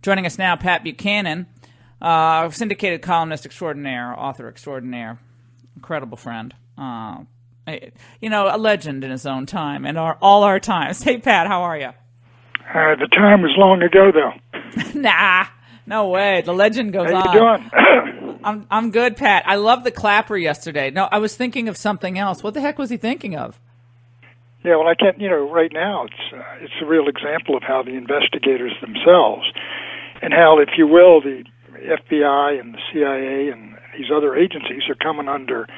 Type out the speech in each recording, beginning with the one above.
Joining us now, Pat Buchanan, syndicated columnist extraordinaire, author extraordinaire, incredible friend. A legend in his own time and all our times. Hey, Pat, how are you? The time was long ago, though. Nah, no way. The legend goes on. How you doing? I'm good, Pat. I love the clapper yesterday. No, I was thinking of something else. What the heck was he thinking of? Yeah, well, I can't. Right now it's a real example of how the investigators themselves, and how, if you will, the FBI and the CIA and these other agencies are coming under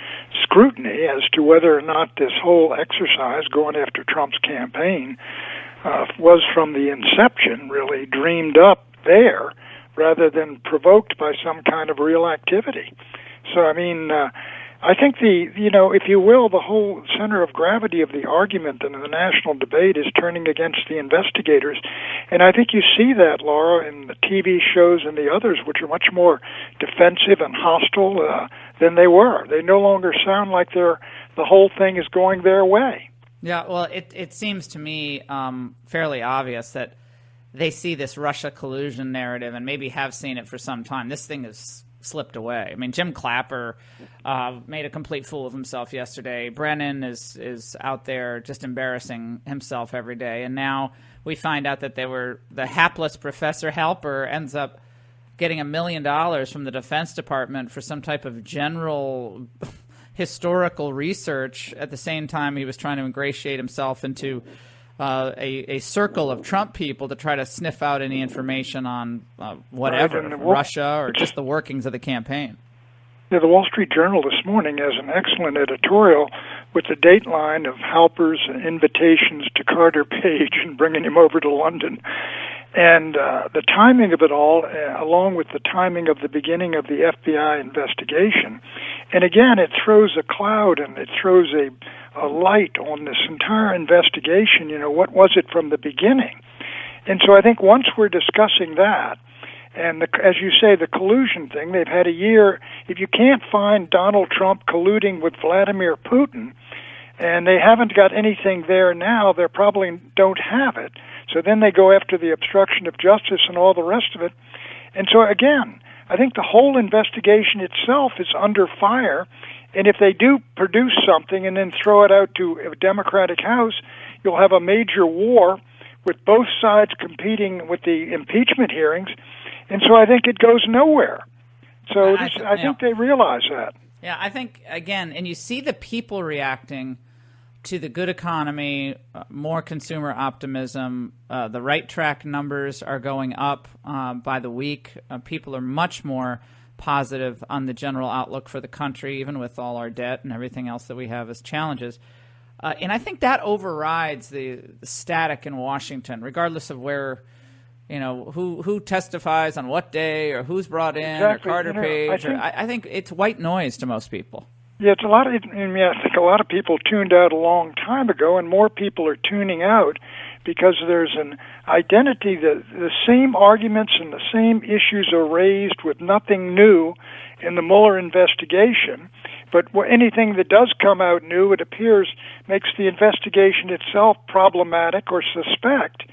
scrutiny as to whether or not this whole exercise going after Trump's campaign was from the inception really dreamed up there rather than provoked by some kind of real activity. So, I think if you will, the whole center of gravity of the argument and the national debate is turning against the investigators. And I think you see that, Laura, in the TV shows and the others, which are much more defensive and hostile than they were. They no longer sound like the whole thing is going their way. Yeah, well, it seems to me fairly obvious that they see this Russia collusion narrative and maybe have seen it for some time. This thing is slipped away. I mean, Jim Clapper made a complete fool of himself yesterday. Brennan is out there just embarrassing himself every day. And now we find out that the hapless Professor Halper ends up getting $1 million from the Defense Department for some type of general historical research. At the same time, he was trying to ingratiate himself into a circle of Trump people to try to sniff out any information on whatever, right, Russia or just the workings of the campaign. Yeah, the Wall Street Journal this morning has an excellent editorial with the dateline of Halper's invitations to Carter Page and bringing him over to London. And the timing of it all, along with the timing of the beginning of the FBI investigation. And again, it throws a cloud and it throws a light on this entire investigation. What was it from the beginning? And so I think once we're discussing that, and as you say, the collusion thing, they've had a year. If you can't find Donald Trump colluding with Vladimir Putin, and they haven't got anything there now, they probably don't have it. So then they go after the obstruction of justice and all the rest of it. And so again, I think the whole investigation itself is under fire. And if they do produce something and then throw it out to a Democratic House, you'll have a major war with both sides competing with the impeachment hearings. And so I think it goes nowhere. So I think they realize that. Yeah, I think, again, and you see the people reacting to the good economy, more consumer optimism. The right track numbers are going up by the week. People are much more positive on the general outlook for the country, even with all our debt and everything else that we have as challenges. And I think that overrides the static in Washington, regardless of where, who testifies on what day or who's brought in exactly. or Carter Page. I think it's white noise to most people. Yeah, I think a lot of people tuned out a long time ago, and more people are tuning out because there's an identity that the same arguments and the same issues are raised with nothing new in the Mueller investigation. But anything that does come out new, it appears, makes the investigation itself problematic or suspect.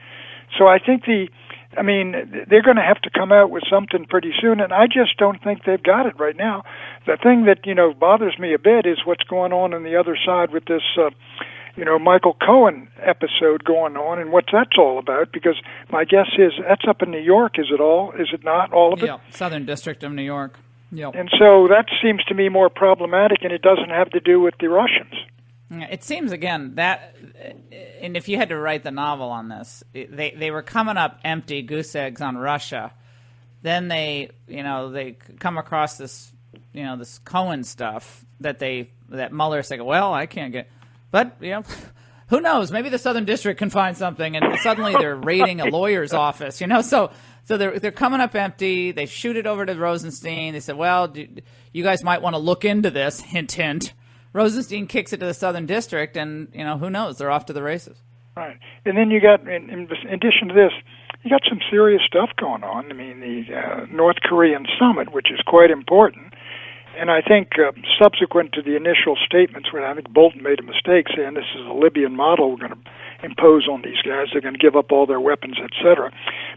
So I think they're going to have to come out with something pretty soon, and I just don't think they've got it right now. The thing that, bothers me a bit is what's going on the other side with this, Michael Cohen episode going on, and what that's all about, because my guess is that's up in New York, is it all? Is it not, all of it? Yeah, Southern District of New York. Yep. And so that seems to me more problematic, and it doesn't have to do with the Russians. It seems, again, that, and if you had to write the novel on this, they were coming up empty goose eggs on Russia. Then they come across this, this Cohen stuff that Mueller said, well, I can't get, but, who knows? Maybe the Southern District can find something, and suddenly they're raiding a lawyer's office, So they're coming up empty. They shoot it over to Rosenstein. They said, well, you guys might want to look into this, hint, hint. Rosenstein kicks it to the Southern District, and, who knows? They're off to the races. Right. And then you got, in addition to this, you got some serious stuff going on. The North Korean summit, which is quite important. And I think subsequent to the initial statements, where I think Bolton made a mistake saying this is a Libyan model we're going to impose on these guys, they're going to give up all their weapons, etc.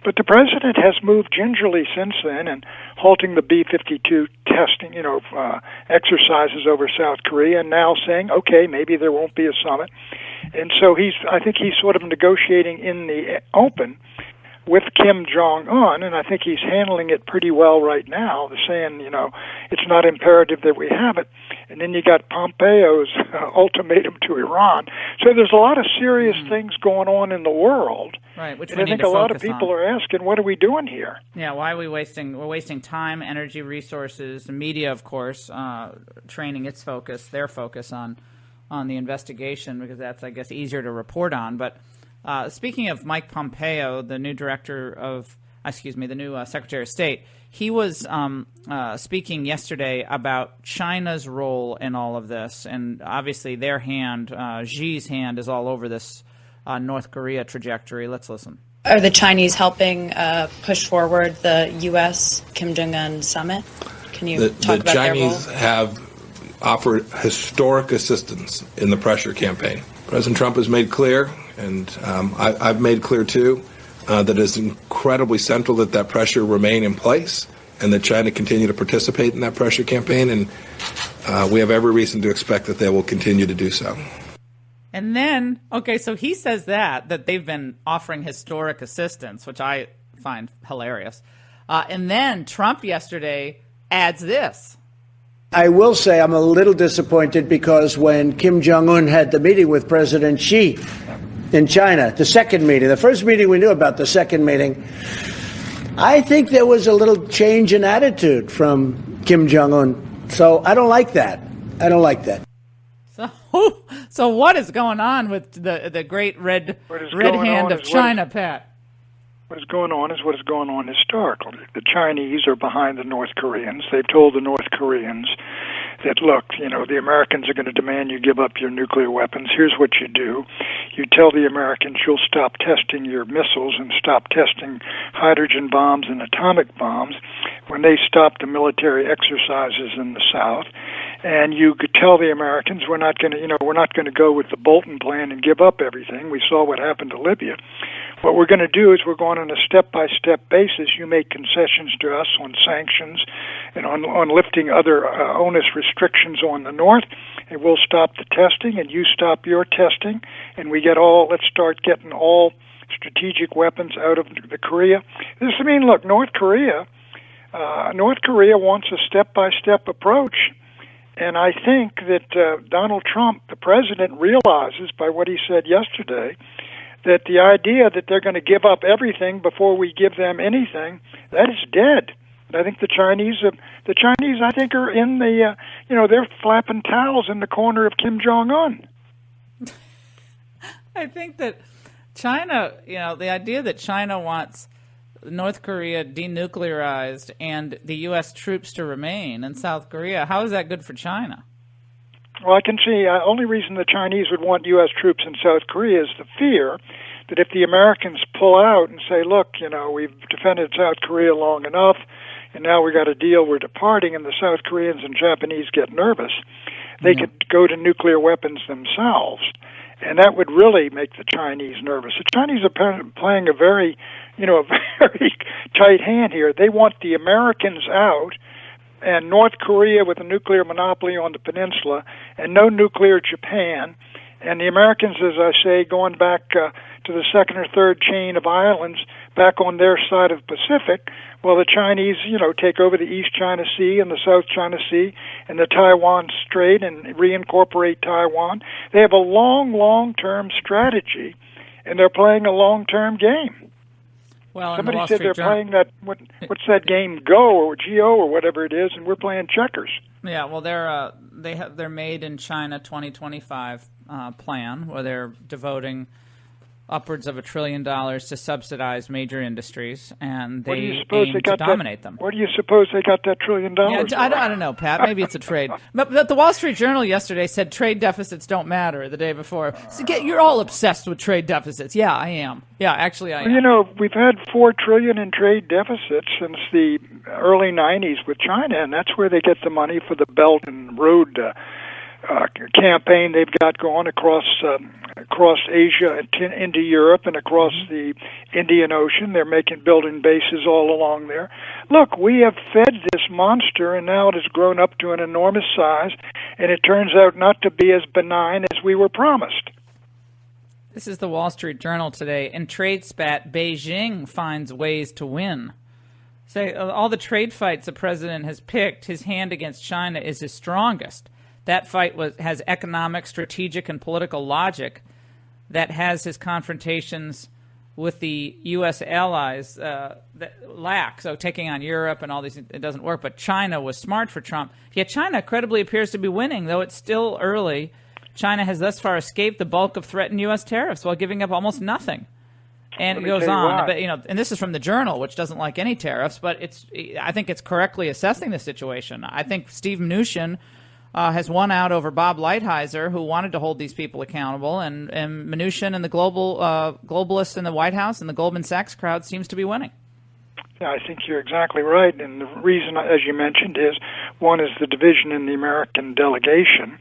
But the president has moved gingerly since then, and halting the B-52 testing, exercises over South Korea, and now saying, okay, maybe there won't be a summit. And so I think he's sort of negotiating in the open with Kim Jong-un, and I think he's handling it pretty well right now. They're saying, it's not imperative that we have it. And then you got Pompeo's ultimatum to Iran. So there's a lot of serious things going on in the world. Right, which and I think a lot of people are asking, what are we doing here? Yeah, why are we wasting? We're wasting time, energy, resources, the media, of course, training their focus on the investigation, because that's, I guess, easier to report on. But speaking of Mike Pompeo, the new the new Secretary of State, he was speaking yesterday about China's role in all of this, and obviously their hand, Xi's hand, is all over this North Korea trajectory. Let's listen. Are the Chinese helping push forward the U.S. Kim Jong-un summit? Can you talk about their role? The Chinese have offered historic assistance in the pressure campaign. President Trump has made clear, and I've made clear too, that it is incredibly central that pressure remain in place and that China continue to participate in that pressure campaign, and we have every reason to expect that they will continue to do so. And then, so he says that they've been offering historic assistance, which I find hilarious. And then Trump yesterday adds this. I will say I'm a little disappointed because when Kim Jong-un had the meeting with President Xi in China, the second meeting, the first meeting we knew about, the second meeting, I think there was a little change in attitude from Kim Jong-un. So I don't like that. So what is going on with the great red hand of China, Pat? What is going on is what is going on historically. The Chinese are behind the North Koreans. They've told the North Koreans that, look, the Americans are going to demand you give up your nuclear weapons. Here's what you do. You tell the Americans you'll stop testing your missiles and stop testing hydrogen bombs and atomic bombs when they stop the military exercises in the South. And you could tell the Americans we're not going to go with the Bolton plan and give up everything. We saw what happened to Libya. What we're going to do is we're going on a step-by-step basis. You make concessions to us on sanctions and on lifting other onus restrictions on the North, and we'll stop the testing, and you stop your testing, and let's start getting all strategic weapons out of the Korea. Look, North Korea wants a step-by-step approach. And I think that Donald Trump, the president, realizes by what he said yesterday that the idea that they're going to give up everything before we give them anything, that is dead. And I think the Chinese, I think, are in the, they're flapping towels in the corner of Kim Jong-un. I think that China, the idea that China wants North Korea denuclearized and the U.S. troops to remain in South Korea, how is that good for China? Well, I can see the only reason the Chinese would want U.S. troops in South Korea is the fear that if the Americans pull out and say, look, we've defended South Korea long enough, and now we got a deal, we're departing, and the South Koreans and Japanese get nervous, they could go to nuclear weapons themselves. And that would really make the Chinese nervous. The Chinese are playing a very tight hand here. They want the Americans out, and North Korea with a nuclear monopoly on the peninsula, and no nuclear Japan. And the Americans, as I say, going back to the second or third chain of islands back on their side of the Pacific, while the Chinese, take over the East China Sea and the South China Sea and the Taiwan Strait and reincorporate Taiwan. They have a long-term strategy, and they're playing a long-term game. Well, somebody said they're playing that, what's that game, Go or Go or whatever it is, and we're playing checkers. Yeah, well, they're Made in China 2025 plan, where they're devoting upwards of $1 trillion to subsidize major industries, and Where do you they suppose aim they to got dominate them. Where do you suppose they got that $1 trillion? Yeah, I don't know, Pat. Maybe it's a trade. But the Wall Street Journal yesterday said trade deficits don't matter the day before. So you're all obsessed with trade deficits. Yeah, I am. Yeah, actually I am. You know, we've had $4 trillion in trade deficits since the early 90s with China, and that's where they get the money for the Belt and Road campaign they've got going across Asia into Europe and across the Indian Ocean. They're building bases all along there. Look, we have fed this monster, and now it has grown up to an enormous size, and it turns out not to be as benign as we were promised. This is the Wall Street Journal today. In trade spat, Beijing finds ways to win. Say, all the trade fights the president has picked, his hand against China is his strongest. That fight has economic, strategic, and political logic that has his confrontations with the U.S. allies that lack. So taking on Europe and all these, it doesn't work. But China was smart for Trump. Yet China credibly appears to be winning, though it's still early. China has thus far escaped the bulk of threatened U.S. tariffs while giving up almost nothing. And it goes on, but and this is from the Journal, which doesn't like any tariffs, but I think it's correctly assessing the situation. I think Steve Mnuchin has won out over Bob Lighthizer, who wanted to hold these people accountable, and Mnuchin and the globalists in the White House and the Goldman Sachs crowd seems to be winning. Yeah, I think you're exactly right, and the reason, as you mentioned, is one is the division in the American delegation,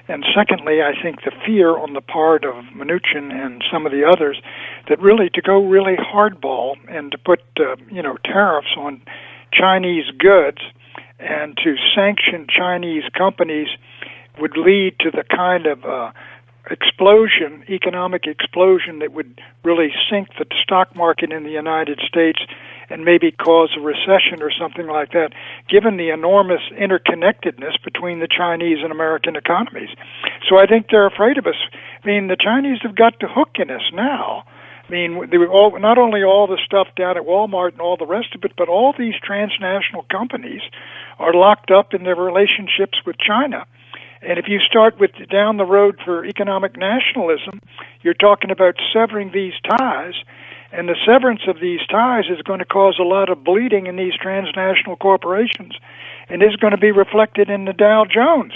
and secondly, I think the fear on the part of Mnuchin and some of the others that really to go really hardball and to put tariffs on Chinese goods and to sanction Chinese companies would lead to the kind of economic explosion that would really sink the stock market in the United States and maybe cause a recession or something like that, given the enormous interconnectedness between the Chinese and American economies. So I think they're afraid of us. I mean, the Chinese have got the hook in us now. I mean, not only all the stuff down at Walmart and all the rest of it, but all these transnational companies are locked up in their relationships with China. And if you start with down the road for economic nationalism, you're talking about severing these ties, and the severance of these ties is going to cause a lot of bleeding in these transnational corporations, and is going to be reflected in the Dow Jones.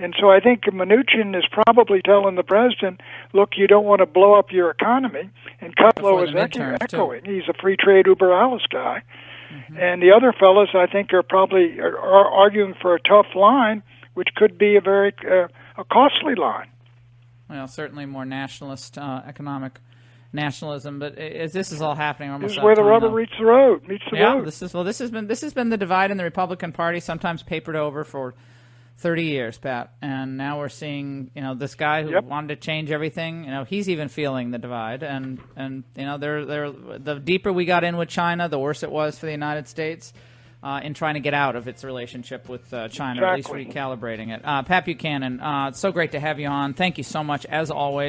And so I think Mnuchin is probably telling the president, look, you don't want to blow up your economy. And Kudlow is echoing. He's a free trade uber alles guy. Mm-hmm. And the other fellows, I think, are probably are arguing for a tough line, which could be a very a costly line. Well, certainly more nationalist economic nationalism, but as this is all happening, almost this is where the rubber meets the road. Yeah, this has been the divide in the Republican Party, sometimes papered over for 30 years, Pat, and now we're seeing, this guy who wanted to change everything. He's even feeling the divide, and the deeper we got in with China, the worse it was for the United States in trying to get out of its relationship with China, or at least recalibrating it. Pat Buchanan, it's so great to have you on. Thank you so much, as always.